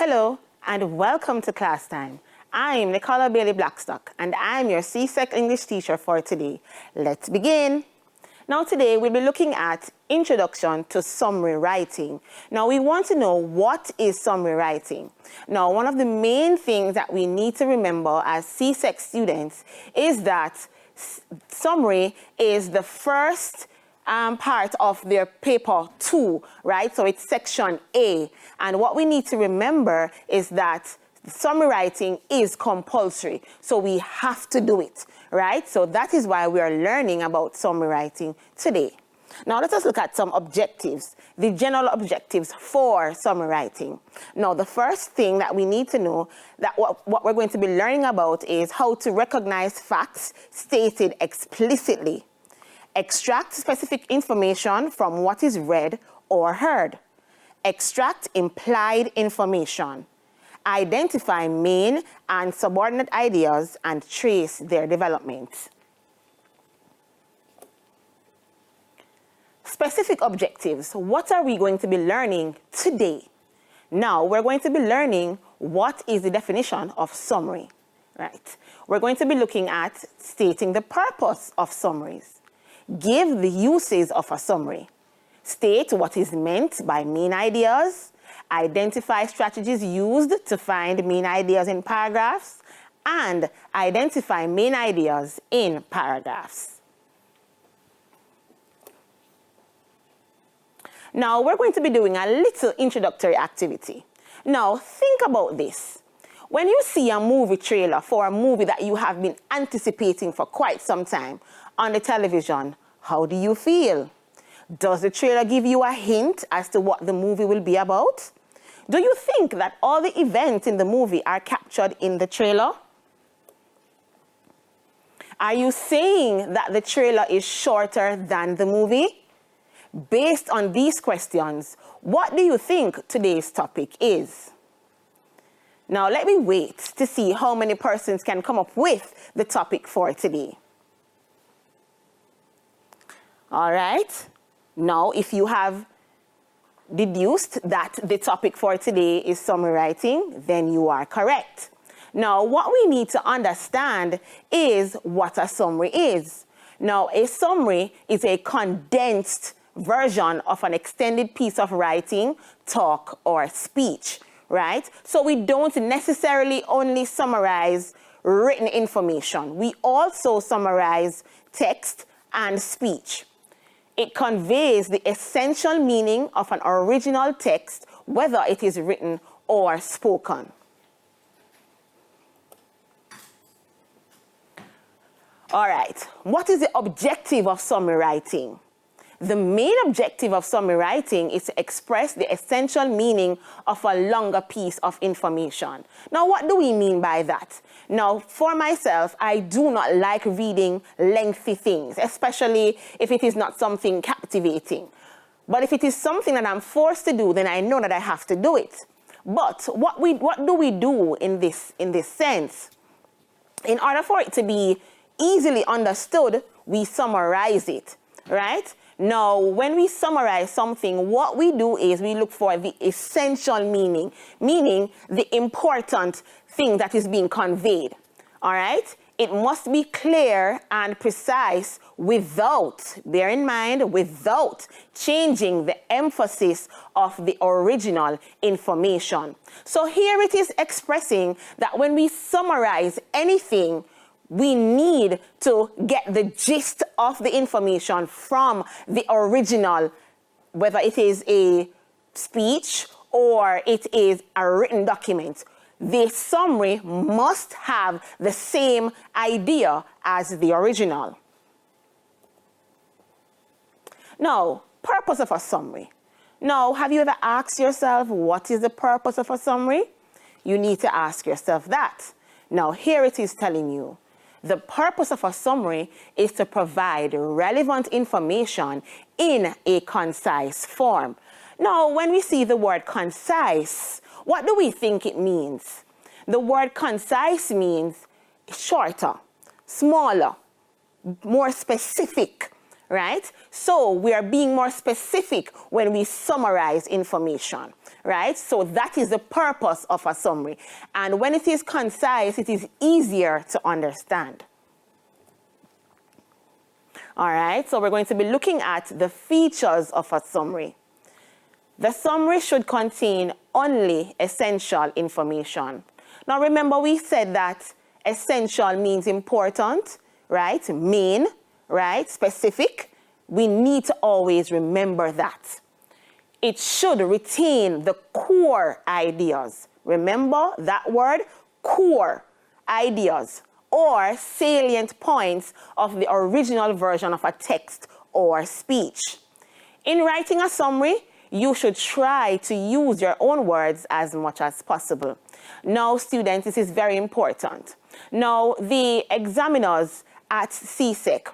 Hello and welcome to class time. I'm Nicola Bailey Blackstock and I'm your CSEC English teacher for today. Let's begin. Now today we'll be looking at Introduction to Summary Writing. Now we want to know what is summary writing. Now one of the main things that we need to remember as CSEC students is that summary is the first part of their paper 2, right? So it's section A. And what we need to remember is that summary writing is compulsory. So we have to do it, right? So that is why we are learning about summary writing today. Now let us look at some objectives, the general objectives for summary writing. Now the first thing that we need to know that what we're going to be learning about is how to recognize facts stated explicitly. Extract specific information from what is read or heard. Extract implied information. Identify main and subordinate ideas and trace their development. Specific objectives. What are we going to be learning today? Now, we're going to be learning what is the definition of summary, right? We're going to be looking at stating the purpose of summaries. Give the uses of a summary. State what is meant by main ideas. Identify strategies used to find main ideas in paragraphs. And identify main ideas in paragraphs. Now, we're going to be doing a little introductory activity. Now, think about this. When you see a movie trailer for a movie that you have been anticipating for quite some time on the television, how do you feel? Does the trailer give you a hint as to what the movie will be about? Do you think that all the events in the movie are captured in the trailer? Are you saying that the trailer is shorter than the movie? Based on these questions, what do you think today's topic is? Now let me wait to see how many persons can come up with the topic for today. All right. Now, if you have deduced that the topic for today is summary writing, then you are correct. Now, what we need to understand is what a summary is. Now, a summary is a condensed version of an extended piece of writing, talk, or speech, right? So we don't necessarily only summarize written information. We also summarize text and speech. It conveys the essential meaning of an original text, whether it is written or spoken. All right, what is the objective of summary writing? The main objective of summary writing is to express the essential meaning of a longer piece of information. Now, what do we mean by that? Now, for myself, I do not like reading lengthy things, especially if it is not something captivating. But if it is something that I'm forced to do, then I know that I have to do it. But what do we do in this sense? In order for it to be easily understood, we summarize it, right? Now, when we summarize something, what we do is we look for the essential meaning, meaning the important thing that is being conveyed, all right? It must be clear and precise without, bear in mind, without changing the emphasis of the original information. So here it is expressing that when we summarize anything, we need to get the gist of the information from the original, whether it is a speech or it is a written document. The summary must have the same idea as the original. Now, purpose of a summary. Now, have you ever asked yourself, what is the purpose of a summary? You need to ask yourself that. Now, here it is telling you. The purpose of a summary is to provide relevant information in a concise form. Now, when we see the word concise, what do we think it means? The word concise means shorter, smaller, more specific, right? So we are being more specific when we summarize information, right? So that is the purpose of a summary. And when it is concise, it is easier to understand. All right, so we're going to be looking at the features of a summary. The summary should contain only essential information. Now remember, we said that essential means important, right? Main, right? Specific. We need to always remember that. It should retain the core ideas. Remember that word, core ideas, or salient points of the original version of a text or speech. In writing a summary, you should try to use your own words as much as possible. Now, students, this is very important. Now, the examiners at CSEC,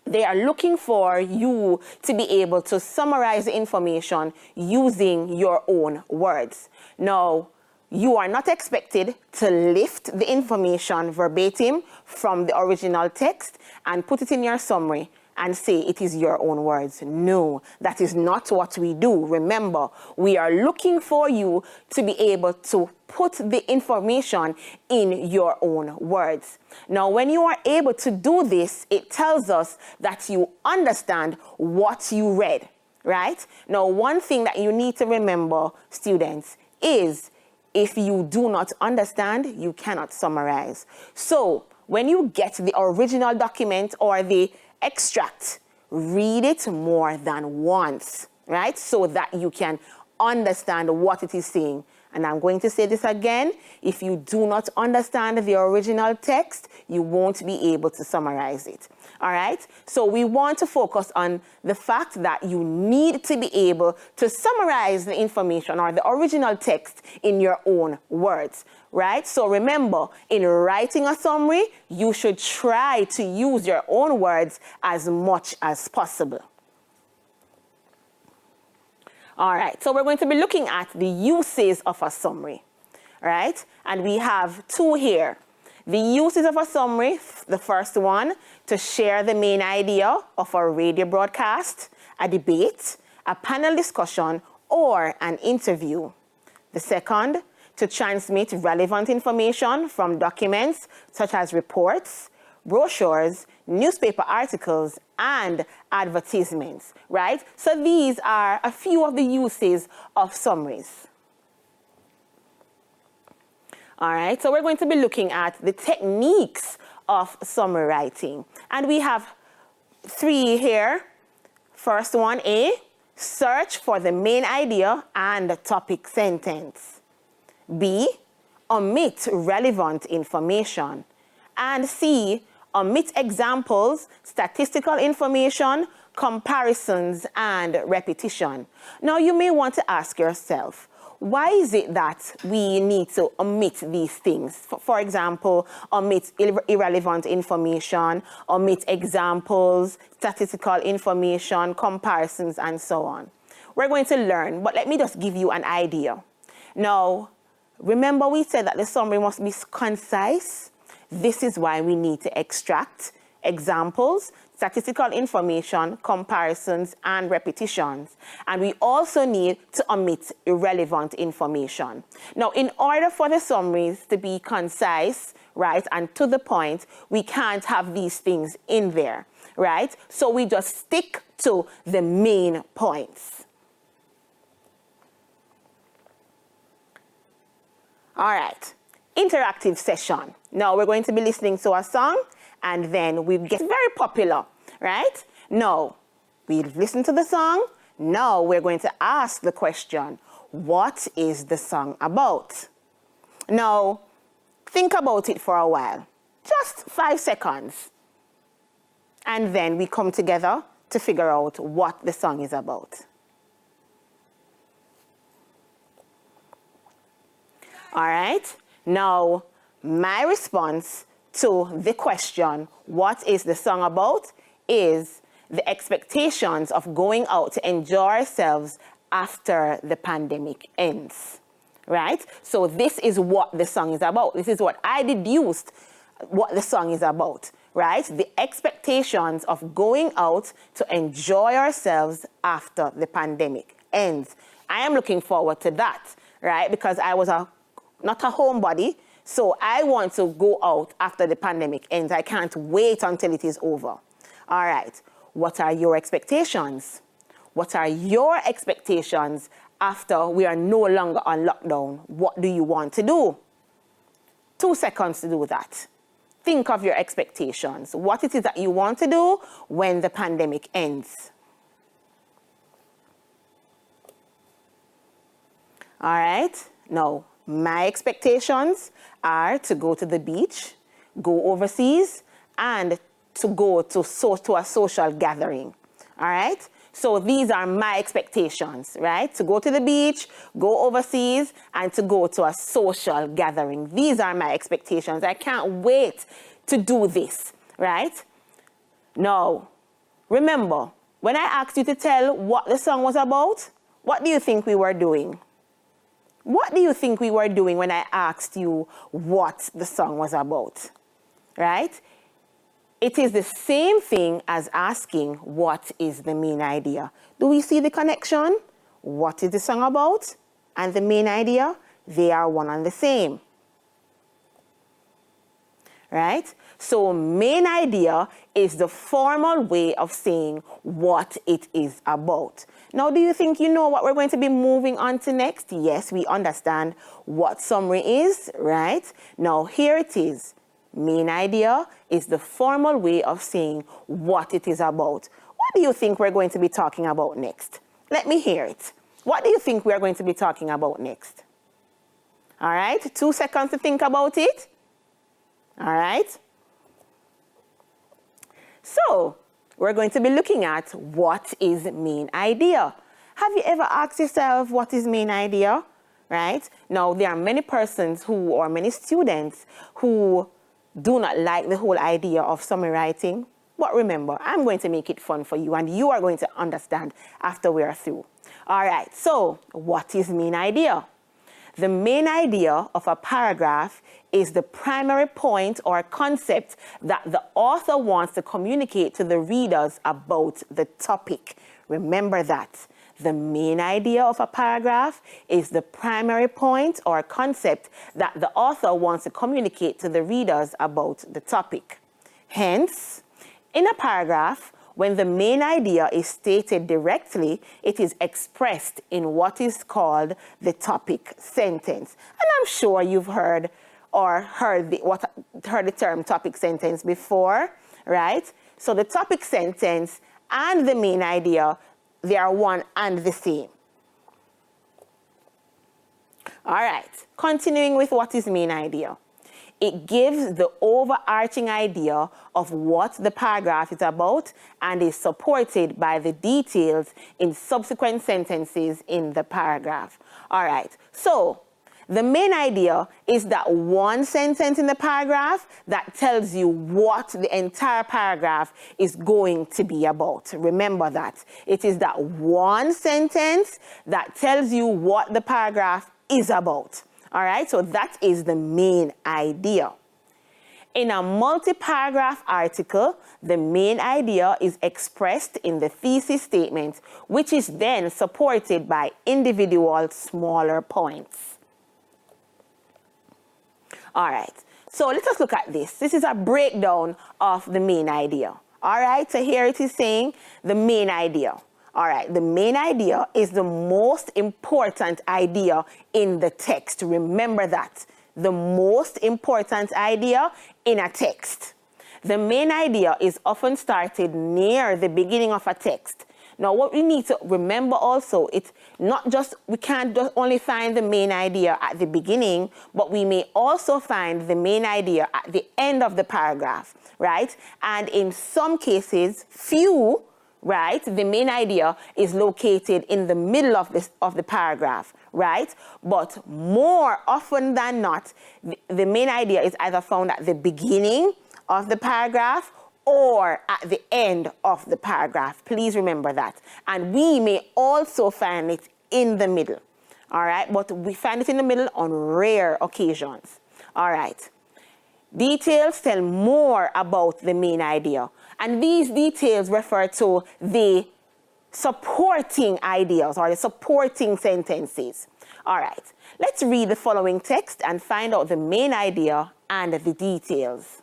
they are looking for you to be able to summarize the information using your own words. Now, you are not expected to lift the information verbatim from the original text and put it in your summary and say it is your own words. No, that is not what we do. Remember, we are looking for you to be able to put the information in your own words. Now, when you are able to do this, it tells us that you understand what you read, right? Now, one thing that you need to remember, students, is if you do not understand, you cannot summarize. So, when you get the original document or the extract, read it more than once, right? So that you can understand what it is saying. And I'm going to say this again. If you do not understand the original text, you won't be able to summarize it. All right? So we want to focus on the fact that you need to be able to summarize the information or the original text in your own words, right? So remember, in writing a summary, you should try to use your own words as much as possible. All right, so we're going to be looking at the uses of a summary, right? And we have two here. The uses of a summary, the first one, to share the main idea of a radio broadcast, a debate, a panel discussion, or an interview. The second, to transmit relevant information from documents such as reports, brochures, newspaper articles, and advertisements, right? So these are a few of the uses of summaries. All right, so we're going to be looking at the techniques of summary writing. And we have three here. First one, A, search for the main idea and the topic sentence. B, omit relevant information. And C, omit examples, statistical information, comparisons, and repetition. Now, you may want to ask yourself, why is it that we need to omit these things? For example, omit irrelevant information, omit examples, statistical information, comparisons, and so on. We're going to learn, but let me just give you an idea. Now, remember we said that the summary must be concise. This is why we need to extract examples, statistical information, comparisons, and repetitions. And we also need to omit irrelevant information. Now, in order for the summaries to be concise, right, and to the point, we can't have these things in there, right? So we just stick to the main points. All right, interactive session. Now we're going to be listening to a song, and then we get very popular, right? Now, we've listened to the song. Now we're going to ask the question, what is the song about? Now, think about it for a while, just 5 seconds. And then we come together to figure out what the song is about. All right, now my response to the question, what is the song about, is the expectations of going out to enjoy ourselves after the pandemic ends, right? So this is what the song is about. This is what I deduced what the song is about, right? The expectations of going out to enjoy ourselves after the pandemic ends. I am looking forward to that, right? Because I was not a homebody, so I want to go out after the pandemic ends. I can't wait until it is over. All right, what are your expectations? What are your expectations after we are no longer on lockdown? What do you want to do? 2 seconds to do that. Think of your expectations. What it is that you want to do when the pandemic ends. All right, now my expectations are to go to the beach, go overseas, and to go to a social gathering. All right, so these are my expectations, right? To go to the beach, go overseas, and to go to a social gathering. These are my expectations. I can't wait to do this, right? Now, remember, when I asked you to tell what the song was about, what do you think we were doing? What do you think we were doing when I asked you what the song was about, right? It is the same thing as asking what is the main idea. Do we see the connection? What is the song about? And the main idea? They are one and the same. Right? So main idea is the formal way of saying what it is about. Now, do you think you know what we're going to be moving on to next? Yes, we understand what summary is, right? Now, here it is. Main idea is the formal way of saying what it is about. What do you think we're going to be talking about next? Let me hear it. What do you think we're going to be talking about next? All right, 2 seconds to think about it. All right. So, we're going to be looking at what is main idea. Have you ever asked yourself what is main idea? Right? Now, there are many persons or many students who do not like the whole idea of summary writing. But remember, I'm going to make it fun for you, and you are going to understand after we are through. All right, so what is main idea? The main idea of a paragraph is the primary point or concept that the author wants to communicate to the readers about the topic. Remember that. The main idea of a paragraph is the primary point or concept that the author wants to communicate to the readers about the topic. Hence, in a paragraph, when the main idea is stated directly, it is expressed in what is called the topic sentence. And I'm sure you've heard the term topic sentence before, right? So the topic sentence and the main idea, they are one and the same. All right, continuing with what is main idea. It gives the overarching idea of what the paragraph is about and is supported by the details in subsequent sentences in the paragraph. All right, so the main idea is that one sentence in the paragraph that tells you what the entire paragraph is going to be about. Remember that. It is that one sentence that tells you what the paragraph is about. All right, so that is the main idea. In a multi-paragraph article, the main idea is expressed in the thesis statement, which is then supported by individual smaller points. All right, so let us look at this. This is a breakdown of the main idea. All right, so here it is saying the main idea. All right, the main idea is the most important idea in the text. Remember that. The most important idea in a text. The main idea is often started near the beginning of a text. Now, what we need to remember also, it's not just, we can't just only find the main idea at the beginning, but we may also find the main idea at the end of the paragraph, right? And in some cases, few, right, the main idea is located in the middle of the paragraph, right? But more often than not, the main idea is either found at the beginning of the paragraph or at the end of the paragraph. Please remember that. And we may also find it in the middle, all right? But we find it in the middle on rare occasions, all right? Details tell more about the main idea. And these details refer to the supporting ideas or the supporting sentences. All right, let's read the following text and find out the main idea and the details.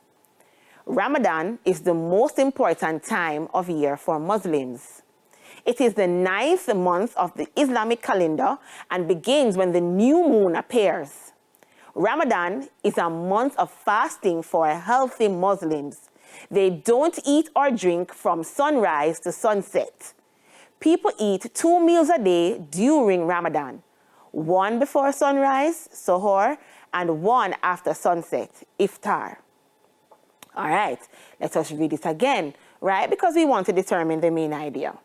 Ramadan is the most important time of year for Muslims. It is the 9th month of the Islamic calendar and begins when the new moon appears. Ramadan is a month of fasting for healthy Muslims. They don't eat or drink from sunrise to sunset. People eat 2 meals a day during Ramadan. One before sunrise, suhoor, and one after sunset, iftar. All right, let us read it again, right? Because we want to determine the main idea.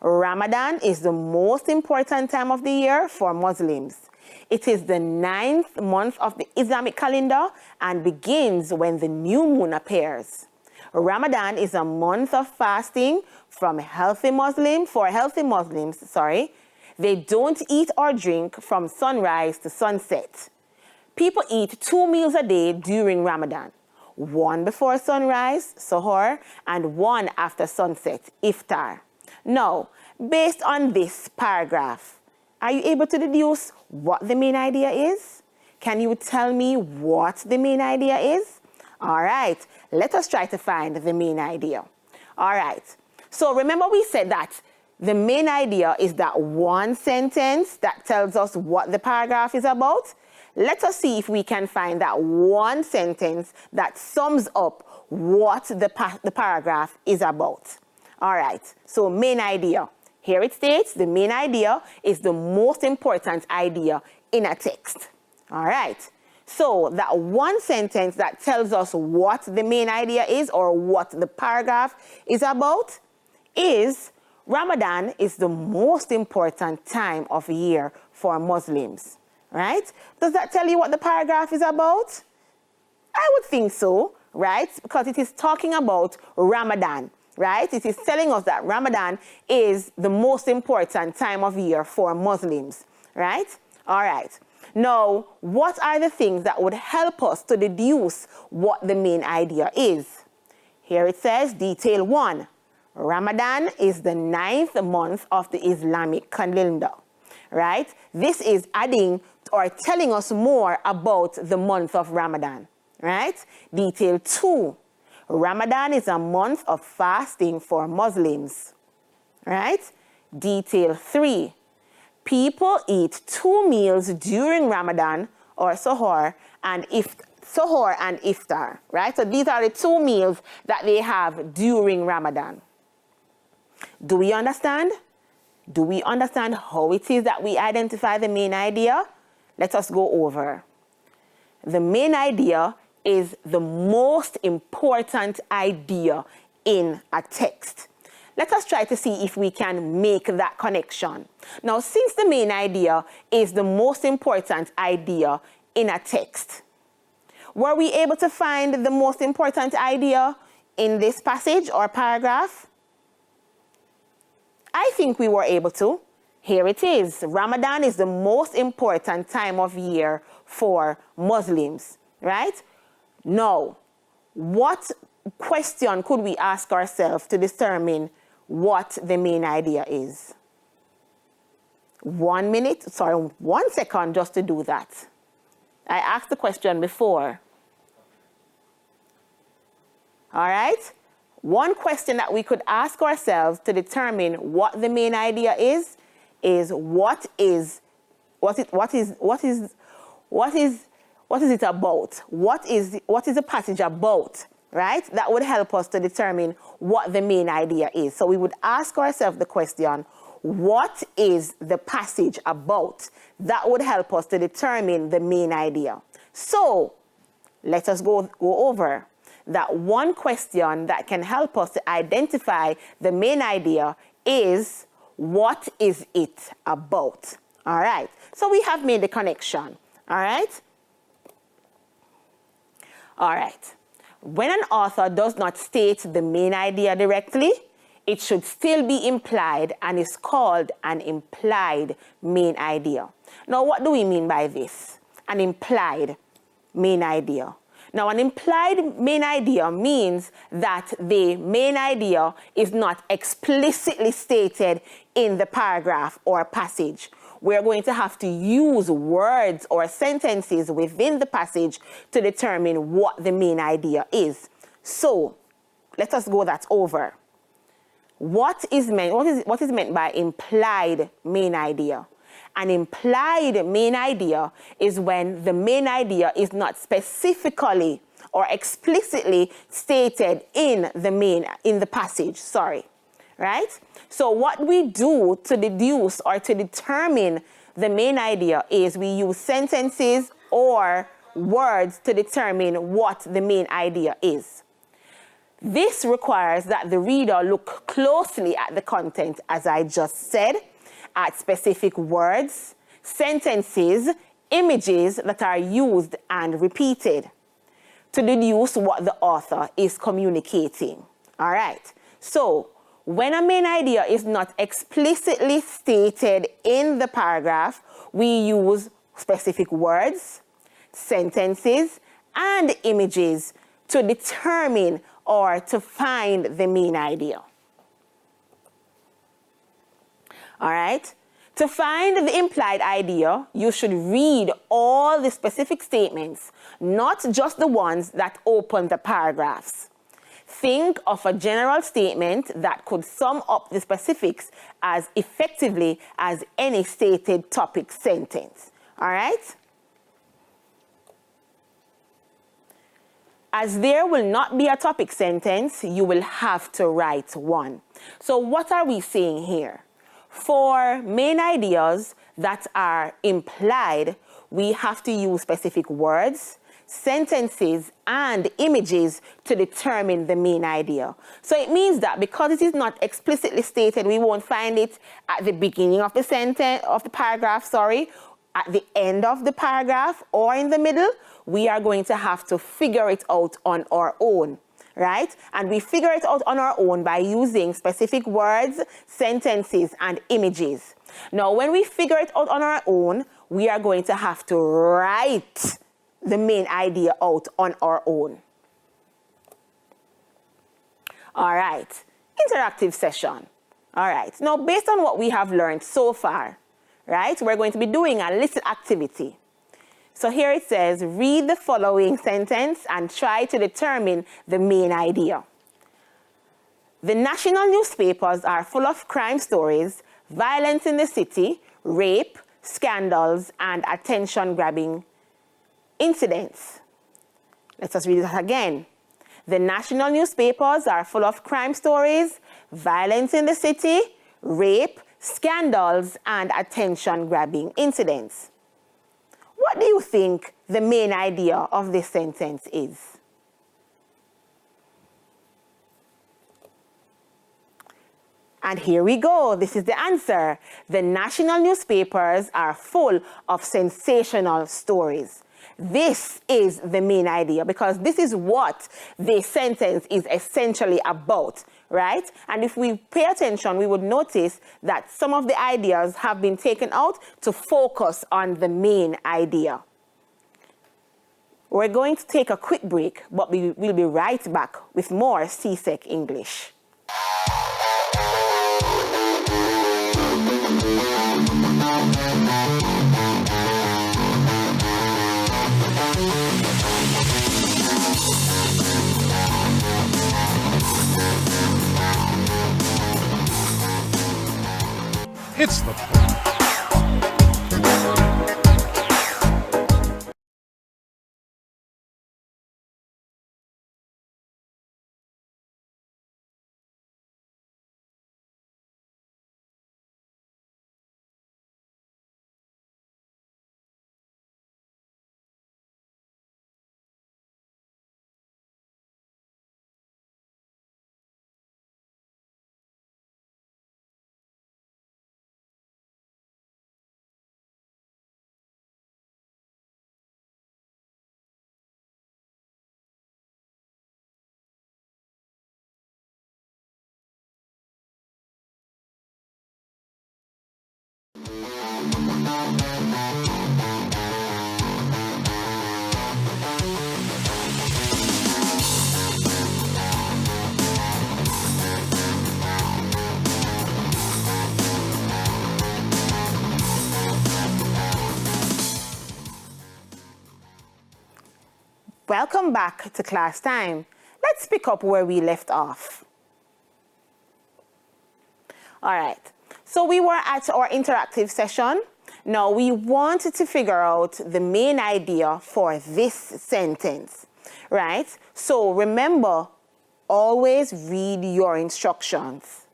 Ramadan is the most important time of the year for Muslims. It is the 9th month of the Islamic calendar and begins when the new moon appears. Ramadan is a month of fasting for healthy Muslims. They don't eat or drink from sunrise to sunset. People eat 2 meals a day during Ramadan. One before sunrise, suhoor, and one after sunset, iftar. Now, based on this paragraph, are you able to deduce what the main idea is? Can you tell me what the main idea is? All right, let us try to find the main idea. All right, so remember we said that the main idea is that one sentence that tells us what the paragraph is about. Let us see if we can find that one sentence that sums up what the paragraph is about. All right, so main idea. Here it states the main idea is the most important idea in a text. All right, so that one sentence that tells us what the main idea is or what the paragraph is about is Ramadan is the most important time of year for Muslims. Right? Does that tell you what the paragraph is about? I would think so, right? Because it is talking about Ramadan, right? It is telling us that Ramadan is the most important time of year for Muslims, right? All right. Now, what are the things that would help us to deduce what the main idea is? Here it says, detail 1. Ramadan is the 9th month of the Islamic calendar, right? This is adding or telling us more about the month of Ramadan, right? Detail 2, Ramadan is a month of fasting for Muslims, right? Detail 3, people eat 2 meals during Ramadan or suhoor and iftar, right? So these are the 2 meals that they have during Ramadan. Do we understand? Do we understand how it is that we identify the main idea? Let us go over. The main idea is the most important idea in a text. Let us try to see if we can make that connection. Now, since the main idea is the most important idea in a text, were we able to find the most important idea in this passage or paragraph? I think we were able to. Here it is. Ramadan is the most important time of year for Muslims, right? Now, what question could we ask ourselves to determine what the main idea is? 1 second just to do that. I asked the question before. All right? One question that we could ask ourselves to determine what the main idea is what is it about? What is the passage about? Right? That would help us to determine what the main idea is. So we would ask ourselves the question, what is the passage about? That would help us to determine the main idea. So let us go over that one question that can help us to identify the main idea is, what is it about? All right. So we have made the connection. All right. All right. When an author does not state the main idea directly, it should still be implied and is called an implied main idea. Now, what do we mean by this? An implied main idea. Now, an implied main idea means that the main idea is not explicitly stated in the paragraph or passage. We're going to have to use words or sentences within the passage to determine what the main idea is. So, let us go that over. What is meant by implied main idea? An implied main idea is when the main idea is not specifically or explicitly stated in the passage, right? So what we do to deduce or to determine the main idea is we use sentences or words to determine what the main idea is. This requires that the reader look closely at the content, as I just said, at specific words, sentences, images that are used and repeated to deduce what the author is communicating. All right. So when a main idea is not explicitly stated in the paragraph, we use specific words, sentences, and images to determine or to find the main idea. All right? To find the implied idea, you should read all the specific statements, not just the ones that open the paragraphs. Think of a general statement that could sum up the specifics as effectively as any stated topic sentence. All right? As there will not be a topic sentence, you will have to write one. So what are we saying here? For main ideas that are implied, we have to use specific words, sentences, and images to determine the main idea. So it means that because it is not explicitly stated, we won't find it at the beginning of the sentence, of the paragraph, at the end of the paragraph, or in the middle. We are going to have to figure it out on our own. Right? And we figure it out on our own by using specific words, sentences, and images. Now, when we figure it out on our own, we are going to have to write the main idea out on our own. All right. Interactive session. All right. Now, based on what we have learned so far, right, we're going to be doing a little activity. So here it says, read the following sentence and try to determine the main idea. The national newspapers are full of crime stories, violence in the city, rape, scandals, and attention-grabbing incidents. Let us read that again. The national newspapers are full of crime stories, violence in the city, rape, scandals, and attention-grabbing incidents. What do you think the main idea of this sentence is? And here we go. This is the answer. The national newspapers are full of sensational stories. This is the main idea because this is what the sentence is essentially about, right? And if we pay attention, we would notice that some of the ideas have been taken out to focus on the main idea. We're going to take a quick break, but we will be right back with more CSEC English. It's the point. Welcome back to class time. Let's pick up where we left off. All right, so we were at our interactive session. Now we wanted to figure out the main idea for this sentence, right? So remember, always read your instructions.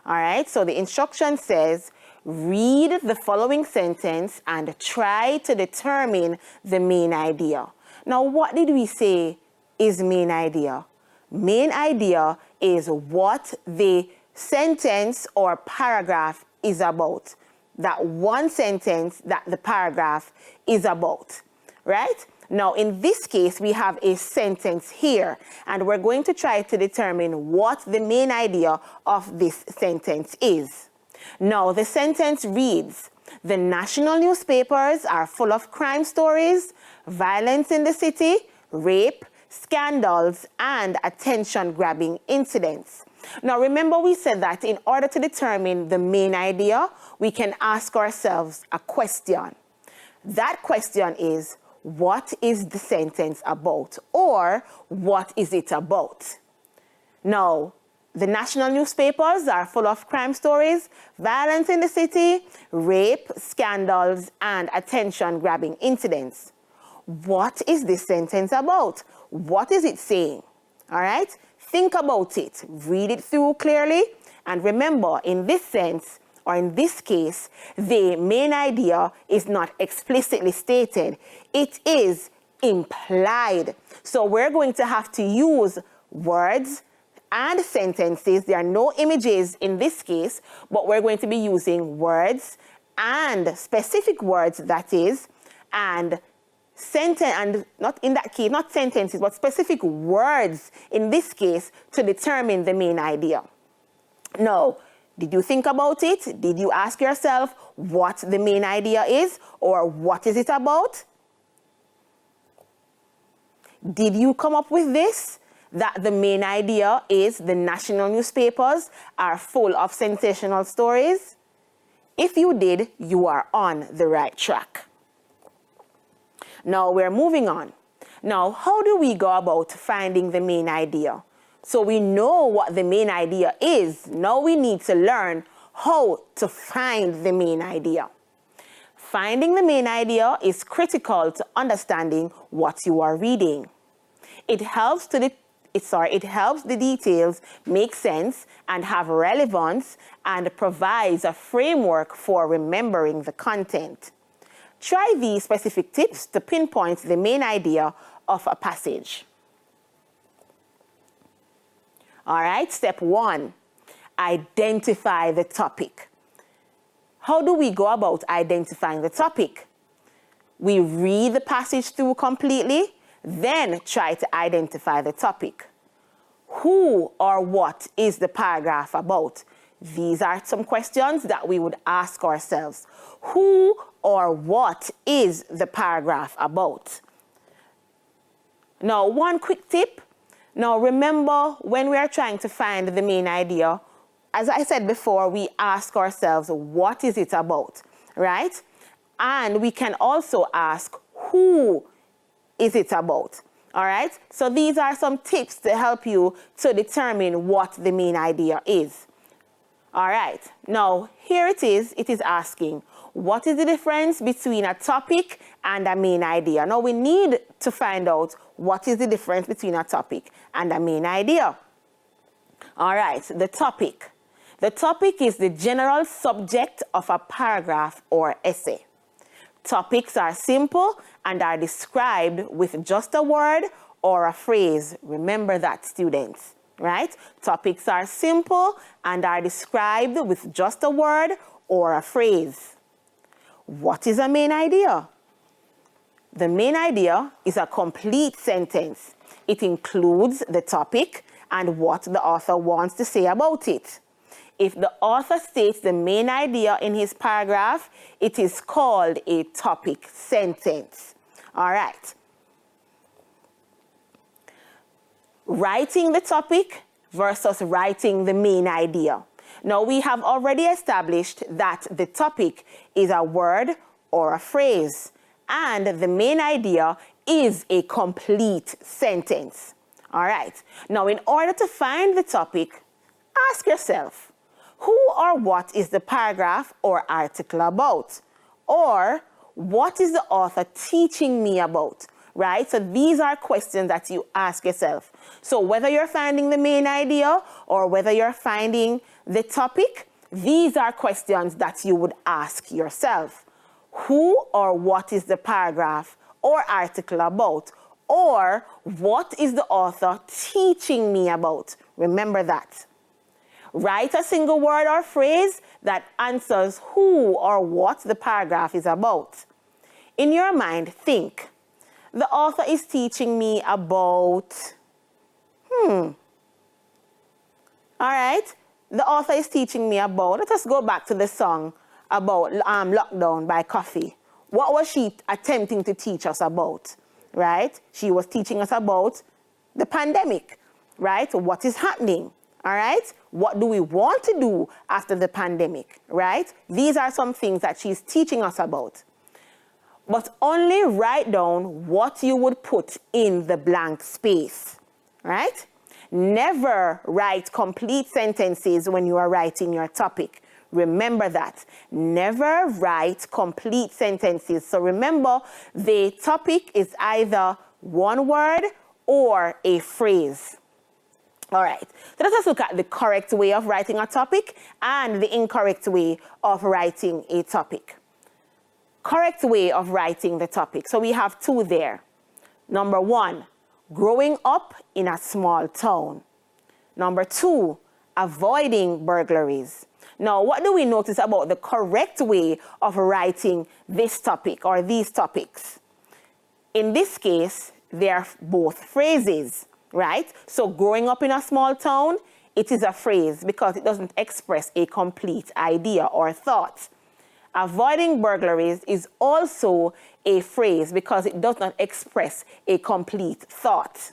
All right, so the instruction says, read the following sentence and try to determine the main idea. Now, what did we say is main idea? Main idea is what the sentence or paragraph is about. That one sentence that the paragraph is about, right? Now, in this case, we have a sentence here, and we're going to try to determine what the main idea of this sentence is. Now, the sentence reads, the national newspapers are full of crime stories, violence in the city, rape, scandals, and attention-grabbing incidents. Now, remember we said that in order to determine the main idea, we can ask ourselves a question. That question is, what is the sentence about? Or, what is it about? Now, the national newspapers are full of crime stories, violence in the city, rape, scandals, and attention-grabbing incidents. What is this sentence about? What is it saying? All right? Think about it. Read it through clearly. And remember, in this sense, or in this case, the main idea is not explicitly stated. It is implied. So we're going to have to use words and sentences. There are no images in this case, but we're going to be using words and specific words, that is, and sentence, and not in that case, not sentences, but specific words in this case to determine the main idea. Now, did you think about it? Did you ask yourself what the main idea is, or what is it about? Did you come up with this? That the main idea is the national newspapers are full of sensational stories? If you did, you are on the right track. Now we're moving on. Now, how do we go about finding the main idea? So we know what the main idea is. Now we need to learn how to find the main idea. Finding the main idea is critical to understanding what you are reading. It helps the details make sense and have relevance, and provides a framework for remembering the content. Try these specific tips to pinpoint the main idea of a passage. All right, step 1, identify the topic. How do we go about identifying the topic? We read the passage through completely, then try to identify the topic. Who or what is the paragraph about? These are some questions that we would ask ourselves. Who or what is the paragraph about? Now, one quick tip. Now, remember, when we are trying to find the main idea, as I said before, we ask ourselves, what is it about, right? And we can also ask, who is it about? All right? So these are some tips to help you to determine what the main idea is. All right. Now, here it is. It is asking, what is the difference between a topic and a main idea? Now, we need to find out what is the difference between a topic and a main idea. All right. The topic. The topic is the general subject of a paragraph or essay. Topics are simple and are described with just a word or a phrase. Remember that, students, right? Topics are simple and are described with just a word or a phrase. What is a main idea? The main idea is a complete sentence. It includes the topic and what the author wants to say about it. If the author states the main idea in his paragraph, it is called a topic sentence. All right. Writing the topic versus writing the main idea. Now, we have already established that the topic is a word or a phrase, and the main idea is a complete sentence. All right. Now, in order to find the topic, ask yourself, who or what is the paragraph or article about? Or what is the author teaching me about? Right? So these are questions that you ask yourself. So whether you're finding the main idea or whether you're finding the topic, these are questions that you would ask yourself. Who or what is the paragraph or article about? Or what is the author teaching me about? Remember that. Write a single word or phrase that answers who or what the paragraph is about. In your mind, think, the author is teaching me about, all right, the author is teaching me about, let us go back to the song about Lockdown by Coffee. What was she attempting to teach us about, right? She was teaching us about the pandemic, right? What is happening, all right? What do we want to do after the pandemic, right? These are some things that she's teaching us about. But only write down what you would put in the blank space, right? Never write complete sentences when you are writing your topic. Remember that. Never write complete sentences. So remember, the topic is either one word or a phrase. All right, so let us look at the correct way of writing a topic and the incorrect way of writing a topic. Correct way of writing the topic. So we have two there. Number one, growing up in a small town. Number two, avoiding burglaries. Now, what do we notice about the correct way of writing this topic or these topics? In this case, they are both phrases, right? So growing up in a small town, it is a phrase because it doesn't express a complete idea or thought. Avoiding burglaries is also a phrase because it does not express a complete thought.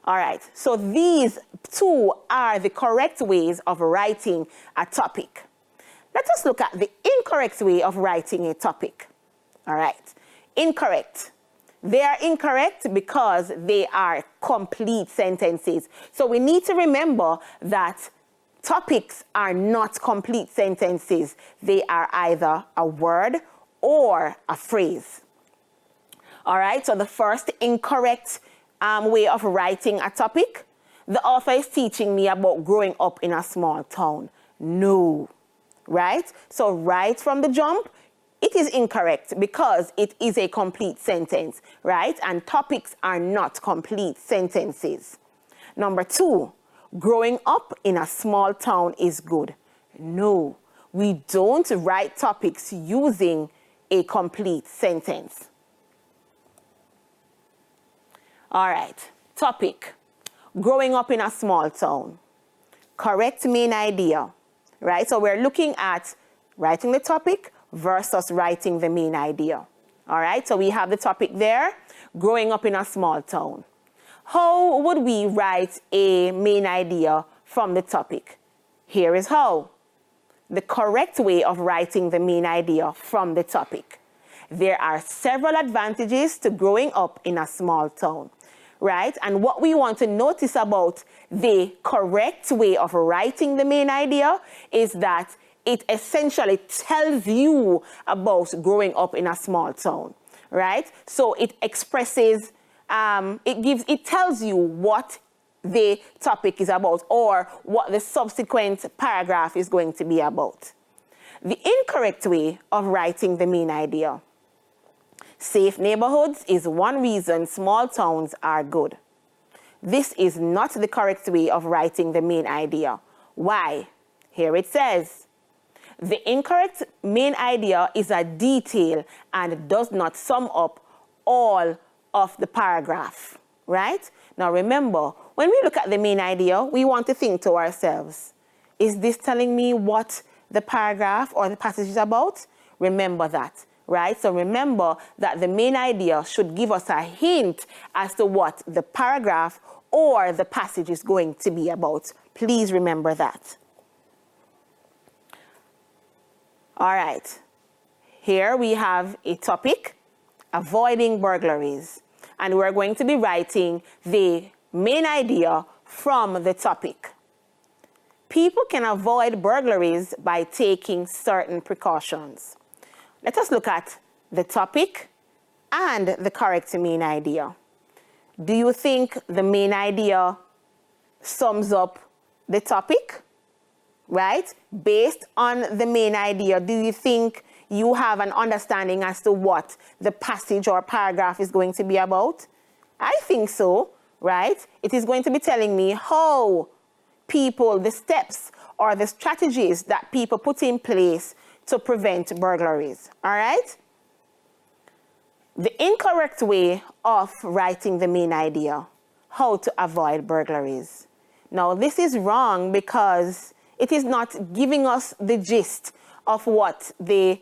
All right, so these two are the correct ways of writing a topic. Let us look at the incorrect way of writing a topic. All right, incorrect. They are incorrect because they are complete sentences. So we need to remember that topics are not complete sentences. They are either a word or a phrase. All right, so the first incorrect way of writing a topic, the author is teaching me about growing up in a small town. No, right? So right from the jump, it is incorrect because it is a complete sentence, right? And topics are not complete sentences. Number two, growing up in a small town is good. No, we don't write topics using a complete sentence. All right, topic, growing up in a small town. Correct main idea, right? So we're looking at writing the topic versus writing the main idea. All right, so we have the topic there, growing up in a small town. How would we write a main idea from the topic? Here is how. The correct way of writing the main idea from the topic. There are several advantages to growing up in a small town, right? And what we want to notice about the correct way of writing the main idea is that it essentially tells you about growing up in a small town, right? So it expresses, it tells you what the topic is about or what the subsequent paragraph is going to be about. The incorrect way of writing the main idea. Safe neighborhoods is one reason small towns are good. This is not the correct way of writing the main idea. Why? Here it says, the incorrect main idea is a detail and does not sum up all of the paragraph, right? Now remember, when we look at the main idea, we want to think to ourselves, is this telling me what the paragraph or the passage is about? Remember that, right? So remember that the main idea should give us a hint as to what the paragraph or the passage is going to be about. Please remember that. All right, here we have a topic, avoiding burglaries. and we're going to be writing the main idea from the topic. People can avoid burglaries by taking certain precautions. Let us look at the topic and the correct main idea. Do you think the main idea sums up the topic? Right? Based on the main idea, do you think you have an understanding as to what the passage or paragraph is going to be about? I think so, right? It is going to be telling me how people, the steps or the strategies that people put in place to prevent burglaries, all right? The incorrect way of writing the main idea, how to avoid burglaries. Now, this is wrong because it is not giving us the gist of what the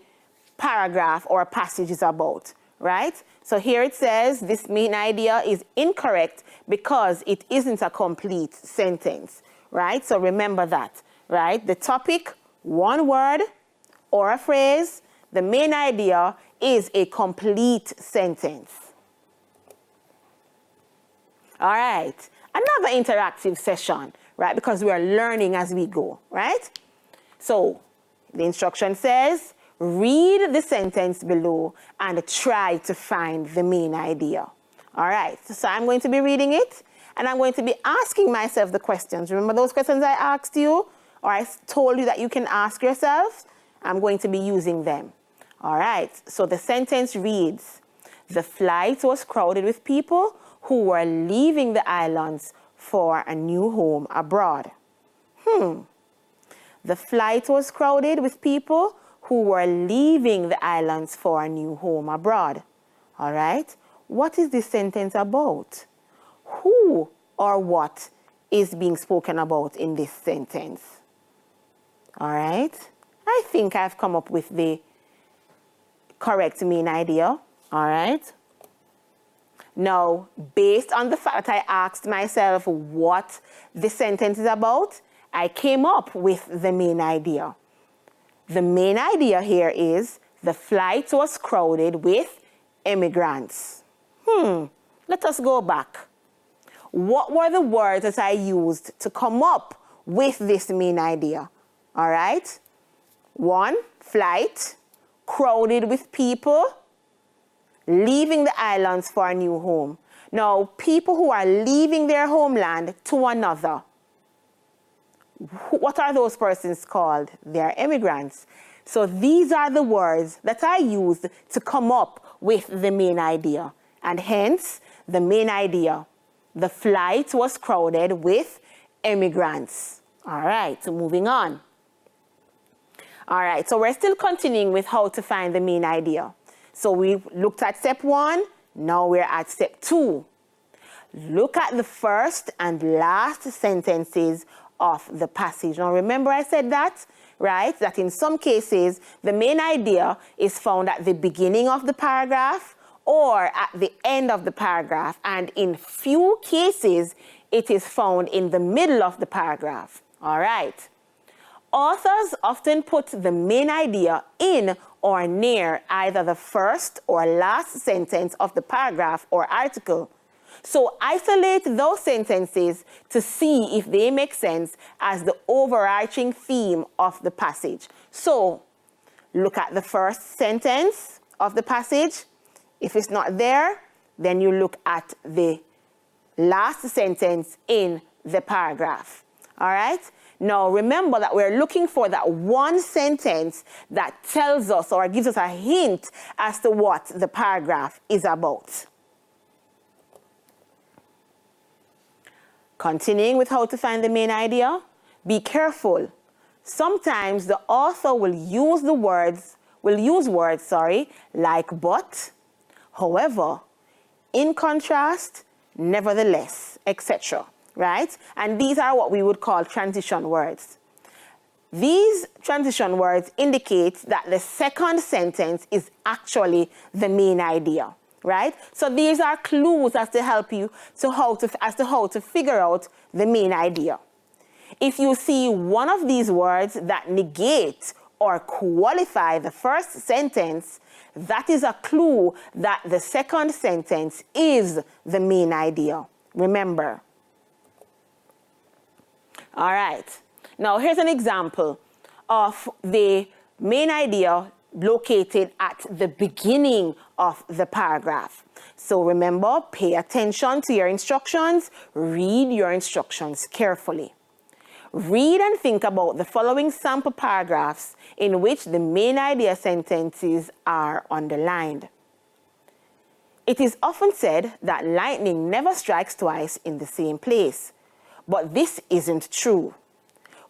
paragraph or passage is about, right? So here it says this main idea is incorrect because it isn't a complete sentence, right? So remember that, right? The topic, one word or a phrase. The main idea is a complete sentence. All right, another interactive session, right? Because we are learning as we go, right? So the instruction says, read the sentence below and try to find the main idea. All right, so I'm going to be reading it and I'm going to be asking myself the questions. Remember those questions I asked you or I told you that you can ask yourself? I'm going to be using them. All right, so the sentence reads, the flight was crowded with people who were leaving the islands for a new home abroad. The flight was crowded with people who were leaving the islands for a new home abroad. All right, what is this sentence about? Who or what is being spoken about in this sentence? All right, I think I've come up with the correct main idea. All right. Now, based on the fact that I asked myself what the sentence is about, I came up with the main idea. The main idea here is the flight was crowded with immigrants. Let us go back. What were the words that I used to come up with this main idea? All right. 1, flight, crowded with people, leaving the islands for a new home. Now, people who are leaving their homeland to another, what are those persons called? They are immigrants. So these are the words that I used to come up with the main idea. And hence, the main idea, the flight was crowded with immigrants. All right, so moving on. All right, so we're still continuing with how to find the main idea. So we looked at step 1, now we're at step 2. Look at the first and last sentences of the passage. Now remember I said that, right? That in some cases, the main idea is found at the beginning of the paragraph or at the end of the paragraph. And in few cases, it is found in the middle of the paragraph. All right. Authors often put the main idea in or near either the first or last sentence of the paragraph or article. So isolate those sentences to see if they make sense as the overarching theme of the passage. So look at the first sentence of the passage. If it's not there, then you look at the last sentence in the paragraph. All right? Now, remember that we're looking for that one sentence that tells us or gives us a hint as to what the paragraph is about. Continuing with how to find the main idea, be careful. Sometimes the author will use words like but, however, in contrast, nevertheless, etc. Right? And these are what we would call transition words. These transition words indicate that the second sentence is actually the main idea, right? So these are clues as to help you how to figure out the main idea. If you see one of these words that negate or qualify the first sentence, That is a clue that the second sentence is the main idea. Remember. All right. Now, here's an example of the main idea located at the beginning of the paragraph. So remember, pay attention to your instructions. Read your instructions carefully. Read and think about the following sample paragraphs in which the main idea sentences are underlined. It is often said that lightning never strikes twice in the same place, but this isn't true.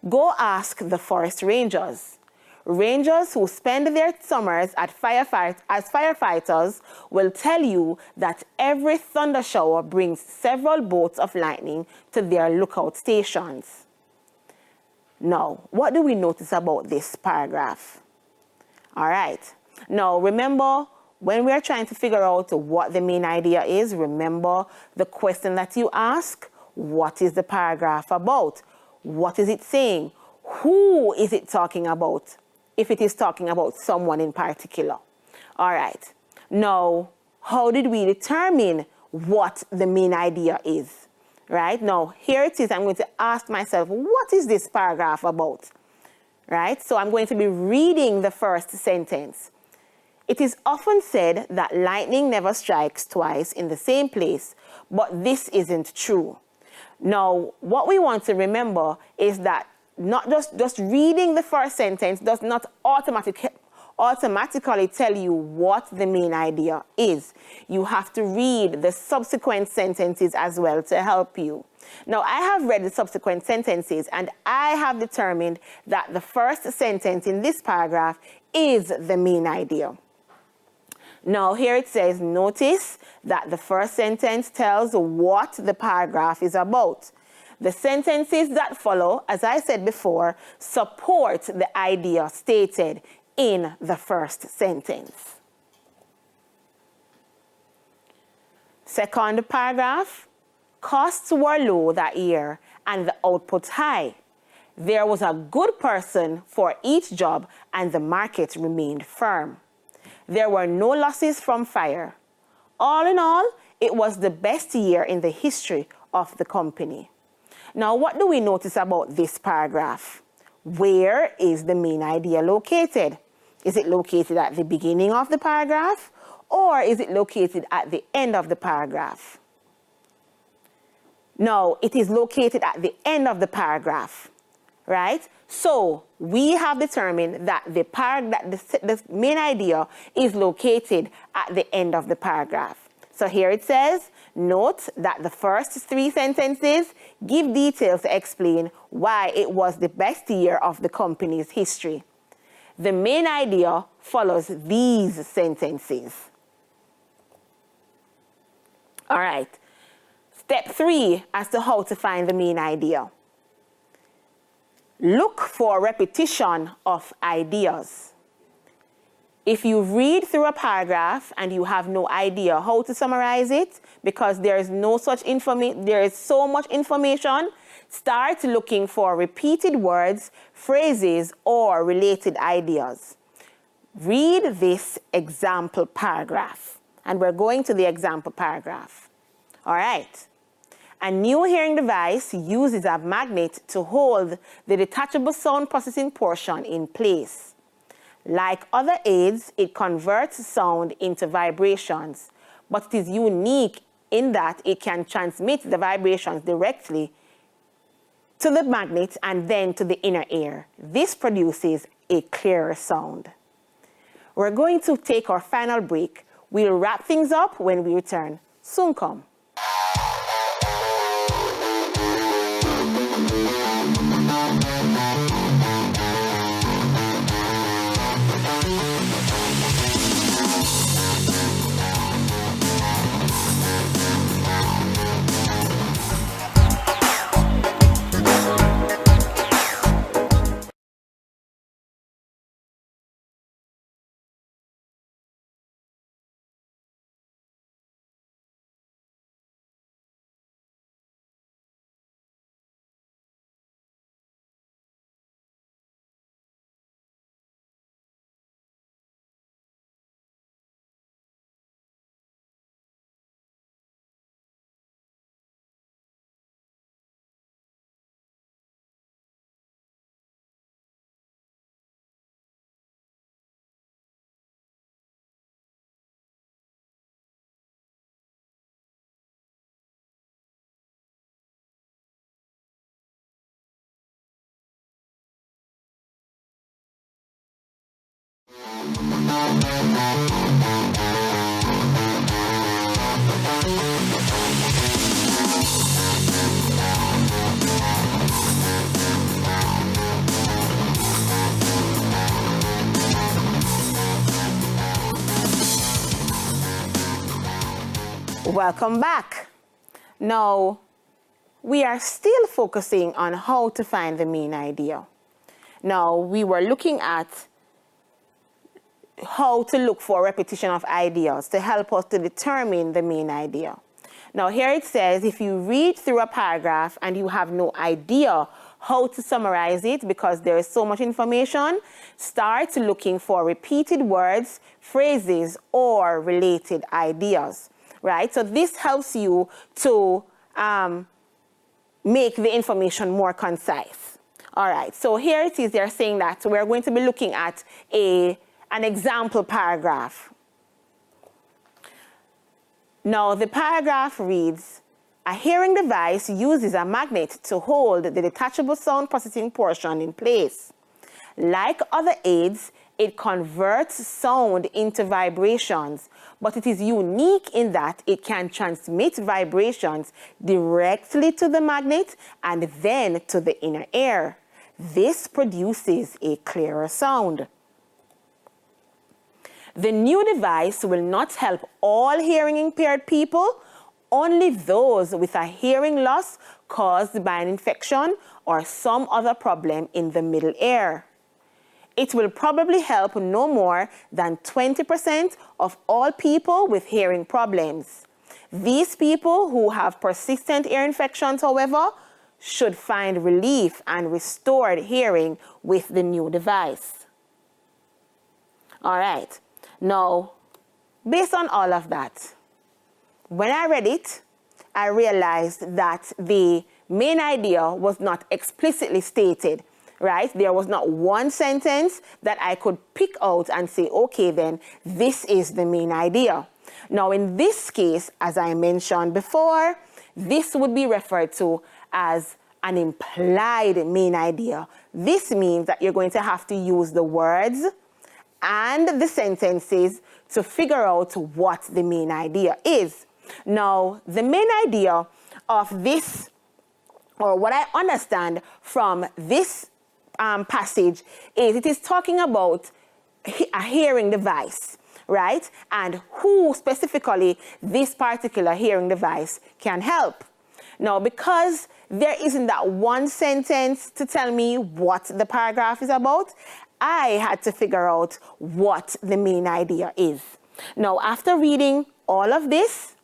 Go ask the forest rangers. Rangers who spend their summers as firefighters will tell you that every thunder shower brings several bolts of lightning to their lookout stations. Now, what do we notice about this paragraph? All right. Now, remember, when we are trying to figure out what the main idea is, remember the question that you ask. What is the paragraph about? What is it saying? Who is it talking about? If it is talking about someone in particular. All right. Now, how did we determine what the main idea is? Right? Now, here it is. I'm going to ask myself, what is this paragraph about? Right? So I'm going to be reading the first sentence. It is often said that lightning never strikes twice in the same place, but this isn't true. Now, what we want to remember is that not just reading the first sentence does not automatically tell you what the main idea is. You have to read the subsequent sentences as well to help you. Now, I have read the subsequent sentences and I have determined that the first sentence in this paragraph is the main idea. Now, here it says, notice that the first sentence tells what the paragraph is about. The sentences that follow, as I said before, support the idea stated in the first sentence. Second paragraph, costs were low that year and the output high. There was a good person for each job and the market remained firm. There were no losses from fire. All in all, it was the best year in the history of the company. Now, what do we notice about this paragraph? Where is the main idea located? Is it located at the beginning of the paragraph, or is it located at the end of the paragraph? No, it is located at the end of the paragraph, right? So we have determined that the main idea is located at the end of the paragraph. So here it says, note that the first three sentences give details to explain why it was the best year of the company's history. The main idea follows these sentences. All right. Step 3 as to how to find the main idea. Look for repetition of ideas. If you read through a paragraph and you have no idea how to summarize it because there is so much information, start looking for repeated words, phrases, or related ideas. Read this example paragraph, and we're going to the example paragraph. All right. A new hearing device uses a magnet to hold the detachable sound processing portion in place. Like other aids, it converts sound into vibrations, but it is unique in that it can transmit the vibrations directly to the magnet and then to the inner ear. This produces a clearer sound. We're going to take our final break. We'll wrap things up when we return. Soon come. Welcome back. Now, we are still focusing on how to find the main idea. Now, we were looking at how to look for repetition of ideas to help us to determine the main idea. Now, here it says if you read through a paragraph and you have no idea how to summarize it because there is so much information, start looking for repeated words, phrases, or related ideas, right? So this helps you to make the information more concise. All right, so here it is, they're saying that we're going to be looking at an example paragraph. Now, the paragraph reads, a hearing device uses a magnet to hold the detachable sound processing portion in place. Like other aids, it converts sound into vibrations, but it is unique in that it can transmit vibrations directly to the magnet and then to the inner ear. This produces a clearer sound. The new device will not help all hearing impaired people, only those with a hearing loss caused by an infection or some other problem in the middle ear. It will probably help no more than 20% of all people with hearing problems. These people who have persistent ear infections, however, should find relief and restored hearing with the new device. All right. Now, based on all of that, when I read it, I realized that the main idea was not explicitly stated, right? There was not one sentence that I could pick out and say, okay, then this is the main idea. Now, in this case, as I mentioned before, this would be referred to as an implied main idea. This means that you're going to have to use the words and the sentences to figure out what the main idea is. Now, the main idea of this, or what I understand from this passage, is it is talking about a hearing device, right? And who specifically this particular hearing device can help. Now, because there isn't that one sentence to tell me what the paragraph is about, I had to figure out what the main idea is. Now, after reading all of this,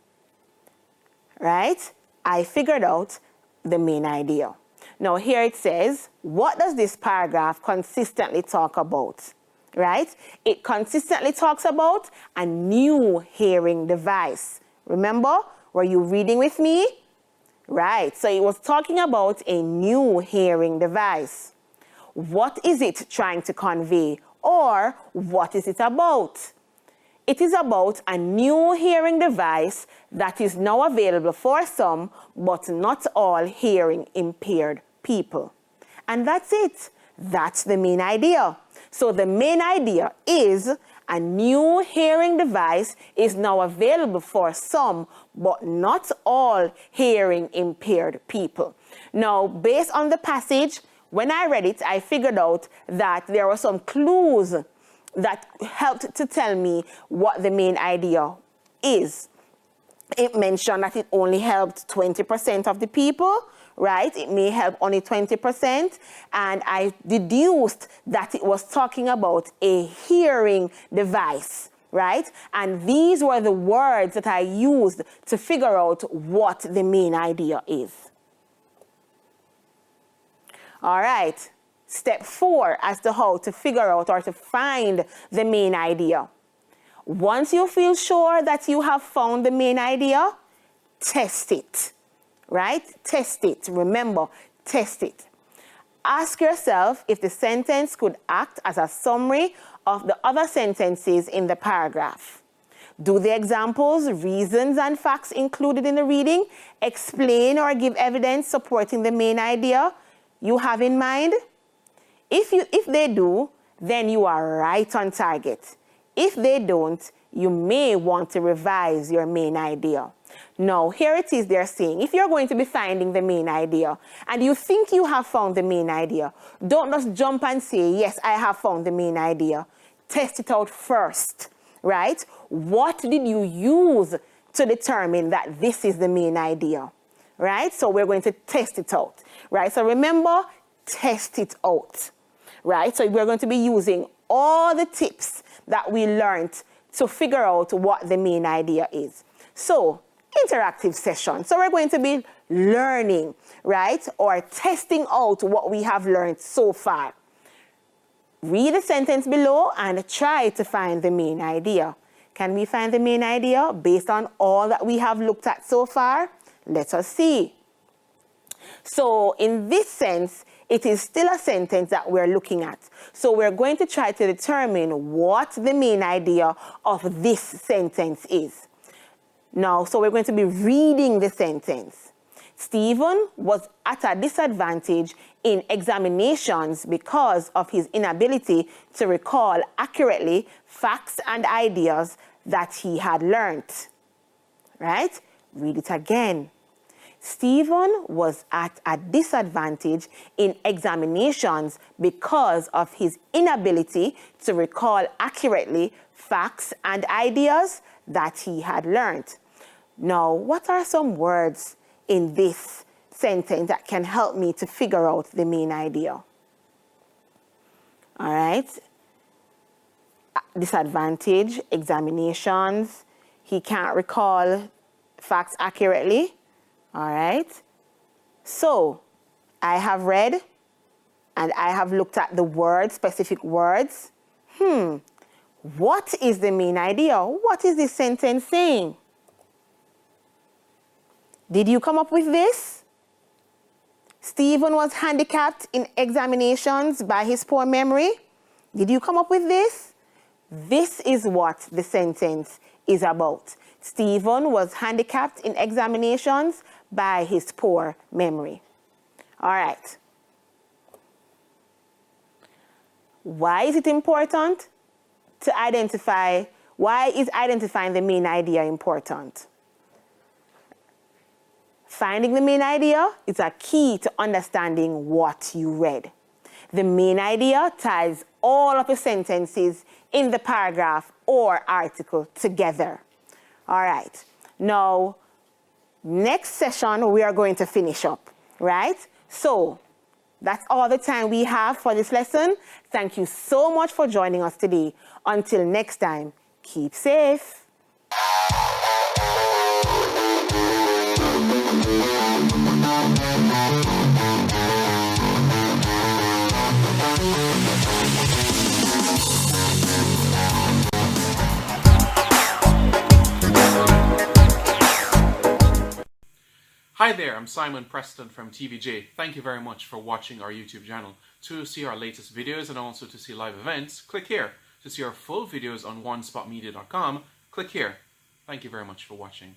right, I figured out the main idea. Now, here it says, what does this paragraph consistently talk about, right? It consistently talks about a new hearing device. Remember, were you reading with me? Right, so it was talking about a new hearing device. What is it trying to convey, or what is it about? It is about a new hearing device that is now available for some, but not all hearing impaired people. And that's it. That's the main idea. So the main idea is a new hearing device is now available for some, but not all hearing impaired people. Now, based on the passage, when I read it, I figured out that there were some clues that helped to tell me what the main idea is. It mentioned that it only helped 20% of the people, right? It may help only 20%. And I deduced that it was talking about a hearing device, right? And these were the words that I used to figure out what the main idea is. All right, step 4 as to how to figure out or to find the main idea. Once you feel sure that you have found the main idea, test it, right? Test it. Remember, test it. Ask yourself if the sentence could act as a summary of the other sentences in the paragraph. Do the examples, reasons, and facts included in the reading explain or give evidence supporting the main idea you have in mind? If they do, then you are right on target. If they don't, you may want to revise your main idea. Now, here it is they're saying, if you're going to be finding the main idea and you think you have found the main idea, don't just jump and say, yes, I have found the main idea. Test it out first, right? What did you use to determine that this is the main idea, right? So we're going to test it out, right? So remember, test it out, right? So we're going to be using all the tips that we learned to figure out what the main idea is. So, interactive session. So we're going to be learning, right? Or testing out what we have learned so far. Read the sentence below and try to find the main idea. Can we find the main idea based on all that we have looked at so far? Let us see. So in this sense, it is still a sentence that we're looking at. So we're going to try to determine what the main idea of this sentence is. Now, so we're going to be reading the sentence. Stephen was at a disadvantage in examinations because of his inability to recall accurately facts and ideas that he had learnt. Right? Read it again. Stephen was at a disadvantage in examinations because of his inability to recall accurately facts and ideas that he had learnt. Now, what are some words in this sentence that can help me to figure out the main idea? All right. Disadvantage, examinations. He can't recall facts accurately. All right. So, I have read and I have looked at the words, specific words. What is the main idea? What is this sentence saying? Did you come up with this? Stephen was handicapped in examinations by his poor memory. Did you come up with this? This is what the sentence is about. Stephen was handicapped in examinations by his poor memory. All right. Why is it important to identify? Why is identifying the main idea important? Finding the main idea is a key to understanding what you read. The main idea ties all of the sentences in the paragraph or article together. All right. Now, next session, we are going to finish up, right? So, that's all the time we have for this lesson. Thank you so much for joining us today. Until next time, keep safe. Hi there, I'm Simon Preston from TVJ. Thank you very much for watching our YouTube channel. To see our latest videos and also to see live events, click here. To see our full videos on onespotmedia.com, click here. Thank you very much for watching.